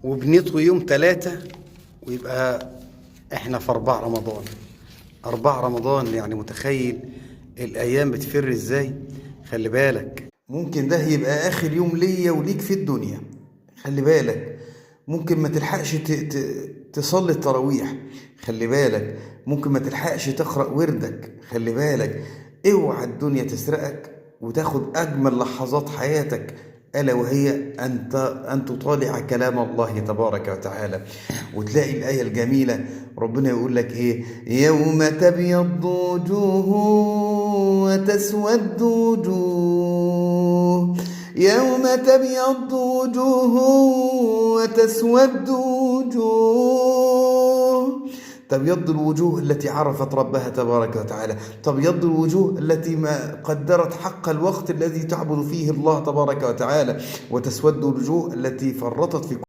وبنطوي يوم 3 ويبقى احنا في 4 رمضان. 4 رمضان، يعني متخيل الأيام بتفر ازاي؟ خلي بالك ممكن ده يبقى آخر يوم ليا وليك في الدنيا. خلي بالك ممكن ما تلحقش تصلي التراويح. خلي بالك ممكن ما تلحقش تقرأ وردك. خلي بالك اوعى الدنيا تسرقك وتاخد أجمل لحظات حياتك، ألا وهي أن تطالع كلام الله تبارك وتعالى، وتلاقي الآية الجميلة ربنا يقول لك إيه: يوم تبيض وجوه وتسود وجوه، يوم تبيض وجوه وتسود وجوه. تبيض الوجوه التي عرفت ربها تبارك وتعالى، تبيض الوجوه التي ما قدرت حق الوقت الذي تعبد فيه الله تبارك وتعالى، وتسود الوجوه التي فرطت في